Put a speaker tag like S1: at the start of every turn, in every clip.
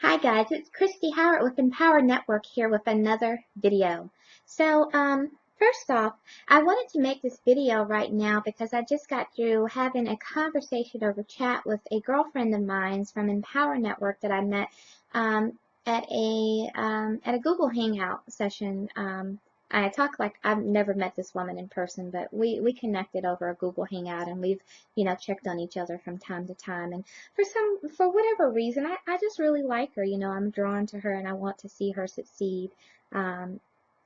S1: Hi guys, it's Christy Howard with Empower Network here with another video. So, first off, I wanted to make this video right now because I just got through having a conversation over chat with a girlfriend of mine from Empower Network that I met um, at a Google Hangout session. I talk like I've never met this woman in person, but we connected over a Google Hangout and we've checked on each other from time to time. And for whatever reason, I just really like her. I'm drawn to her and I want to see her succeed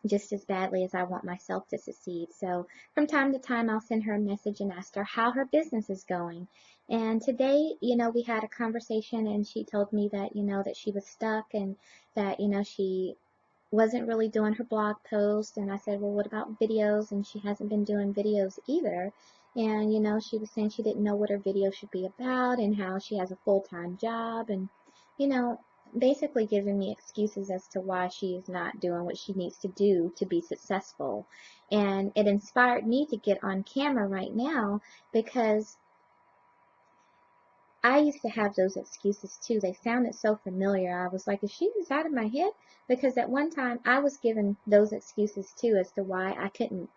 S1: just as badly as I want myself to succeed. So from time to time, I'll send her a message and ask her how her business is going. And today, we had a conversation and she told me that, that she was stuck and that, she wasn't really doing her blog post. And I said, well, what about videos? And she hasn't been doing videos either. And, she was saying she didn't know what her video should be about and how she has a full-time job and, you know, basically giving me excuses as to why she is not doing what she needs to do to be successful. And it inspired me to get on camera right now because I used to have those excuses too. They sounded so familiar. I was like, is she just out of my head? Because at one time I was given those excuses too as to why I couldn't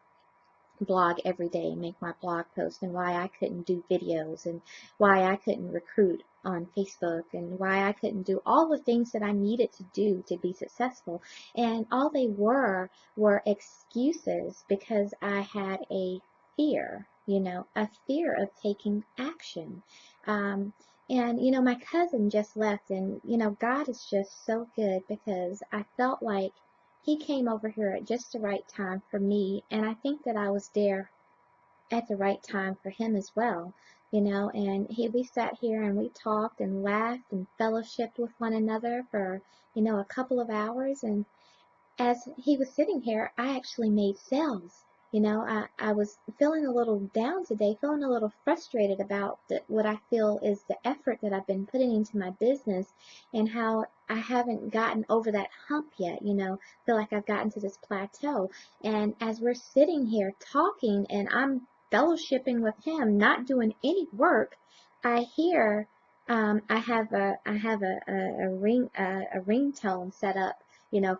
S1: blog every day, make my blog post, and why I couldn't do videos, and why I couldn't recruit on Facebook, and why I couldn't do all the things that I needed to do to be successful. And all they were excuses because I had a fear, a fear of taking action. Um, and, my cousin just left, and, God is just so good because I felt like he came over here at just the right time for me, and I think that I was there at the right time for him as well, and we sat here and we talked and laughed and fellowshipped with one another for, a couple of hours, and as he was sitting here, I actually made sales. I was feeling a little down today, feeling a little frustrated about what I feel is the effort that I've been putting into my business and how I haven't gotten over that hump yet, feel like I've gotten to this plateau. And as we're sitting here talking and I'm fellowshipping with him, not doing any work, I hear I have a ringtone set up,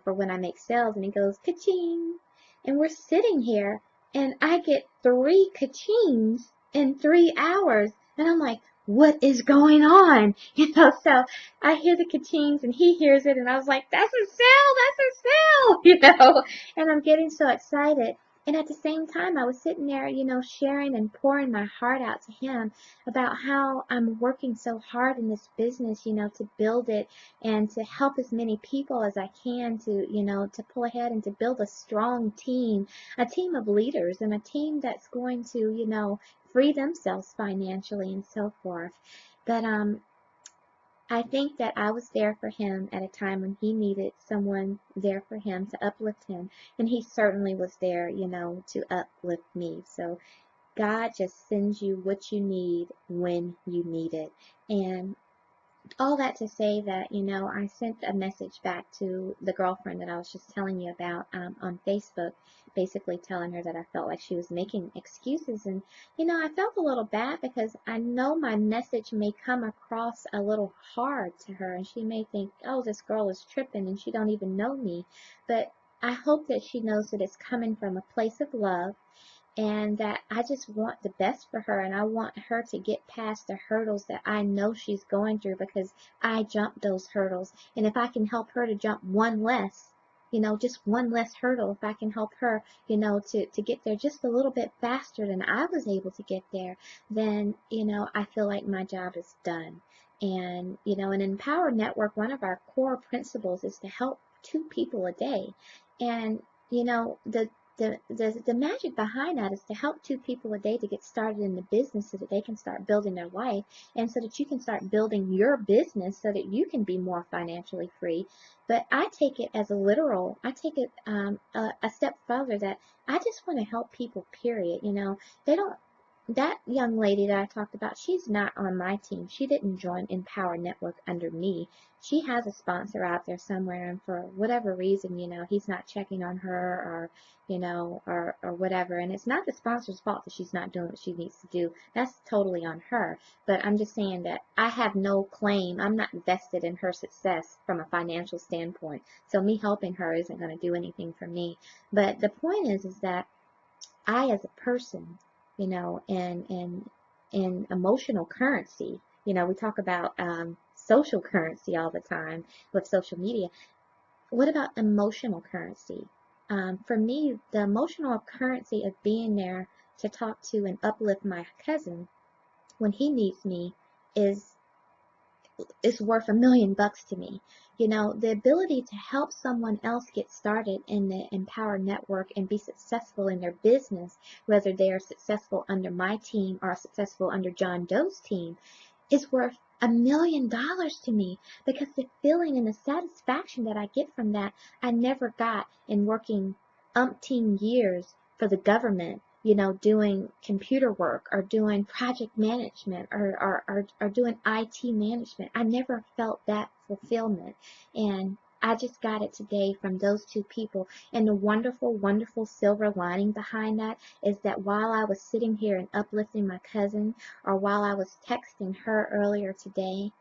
S1: for when I make sales, and it goes ka-ching. And we're sitting here, and I get 3 ka-chings in 3 hours, and I'm like, what is going on? So I hear the ka-chings, and he hears it, and I was like, that's a sale, and I'm getting so excited. And at the same time, I was sitting there, sharing and pouring my heart out to him about how I'm working so hard in this business, to build it and to help as many people as I can to, to pull ahead and to build a strong team, a team of leaders and a team that's going to, free themselves financially and so forth. But I think that I was there for him at a time when he needed someone there for him to uplift him, and he certainly was there, to uplift me. So God just sends you what you need when you need it. And all that to say that, I sent a message back to the girlfriend that I was just telling you about on Facebook, basically telling her that I felt like she was making excuses. And, I felt a little bad because I know my message may come across a little hard to her, and she may think, oh, this girl is tripping and she don't even know me. But I hope that she knows that it's coming from a place of love and that I just want the best for her, and I want her to get past the hurdles that I know she's going through because I jumped those hurdles. And if I can help her to jump one less, just one less hurdle, if I can help her, to get there just a little bit faster than I was able to get there, then, I feel like my job is done. And, in Empower Network, one of our core principles is to help 2 people a day. And, the magic behind that is to help 2 people a day to get started in the business so that they can start building their life and so that you can start building your business so that you can be more financially free. But I take it as a literal, I take it a step further that I just want to help people, period. They don't that young lady that I talked about, she's not on my team. She didn't join Empower Network under me. She has a sponsor out there somewhere, and for whatever reason, he's not checking on her, or whatever. And it's not the sponsor's fault that she's not doing what she needs to do. That's totally on her. But I'm just saying that I have no claim. I'm not vested in her success from a financial standpoint. So me helping her isn't going to do anything for me. But the point is that I, as a person, and emotional currency, we talk about social currency all the time with social media. What about emotional currency? For me, the emotional currency of being there to talk to and uplift my cousin when he needs me is worth $1,000,000 to me. The ability to help someone else get started in the Empower Network and be successful in their business, whether they are successful under my team or successful under John Doe's team, is worth $1,000,000 to me, because the feeling and the satisfaction that I get from that, I never got in working umpteen years for the government, doing computer work or doing project management or doing IT management. I never felt that fulfillment. And I just got it today from those two people. And the wonderful, wonderful silver lining behind that is that while I was sitting here and uplifting my cousin, or while I was texting her earlier today,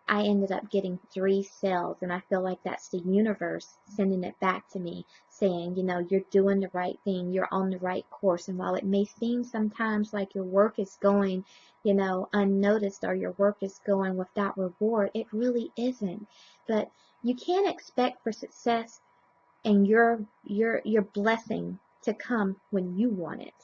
S1: I ended up getting 3 sales, and I feel like that's the universe sending it back to me, saying, you're doing the right thing, you're on the right course. And while it may seem sometimes like your work is going, unnoticed, or your work is going without reward, it really isn't. But you can't expect for success and your blessing to come when you want it.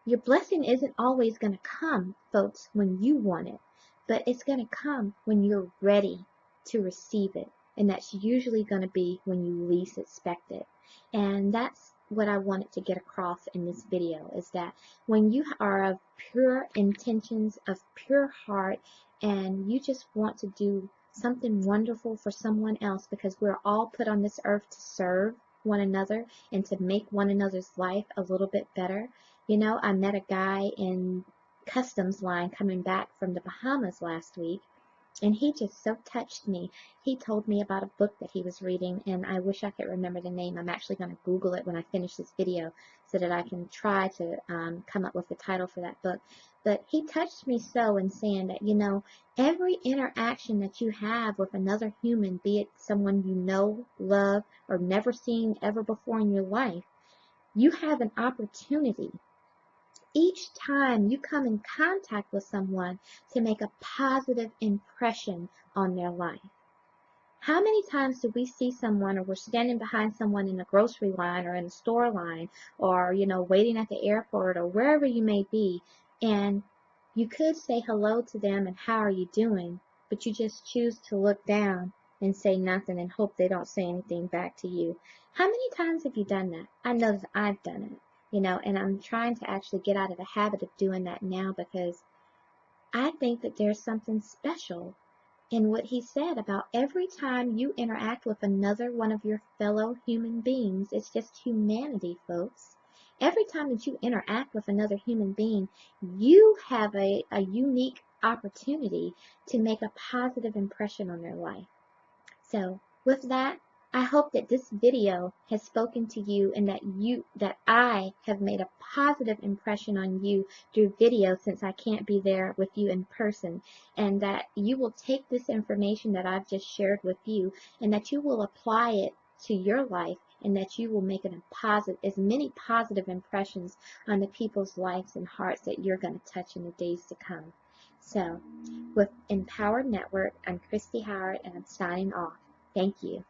S1: Your blessing isn't always going to come, folks, when you want it, but it's going to come when you're ready to receive it. And that's usually going to be when you least expect it. And that's what I wanted to get across in this video, is that when you are of pure intentions, of pure heart, and you just want to do something wonderful for someone else, because we're all put on this earth to serve one another and to make one another's life a little bit better. I met a guy in customs line coming back from the Bahamas last week, and he just so touched me. He told me about a book that he was reading, and I wish I could remember the name. I'm actually going to Google it when I finish this video so that I can try to come up with the title for that book. But he touched me so in saying that, every interaction that you have with another human, be it someone you know, love, or never seen ever before in your life, you have an opportunity each time you come in contact with someone to make a positive impression on their life. How many times do we see someone, or we're standing behind someone in a grocery line or in a store line, or, waiting at the airport or wherever you may be, and you could say hello to them and how are you doing, but you just choose to look down and say nothing and hope they don't say anything back to you. How many times have you done that? I know that I've done it. And I'm trying to actually get out of the habit of doing that now, because I think that there's something special in what he said about every time you interact with another one of your fellow human beings. It's just humanity, folks. Every time that you interact with another human being, you have a unique opportunity to make a positive impression on their life. So with that, I hope that this video has spoken to you, and that I have made a positive impression on you through video, since I can't be there with you in person, and that you will take this information that I've just shared with you, and that you will apply it to your life, and that you will make as many positive impressions on the people's lives and hearts that you're going to touch in the days to come. So, with Empowered Network, I'm Kristie Howard, and I'm signing off. Thank you.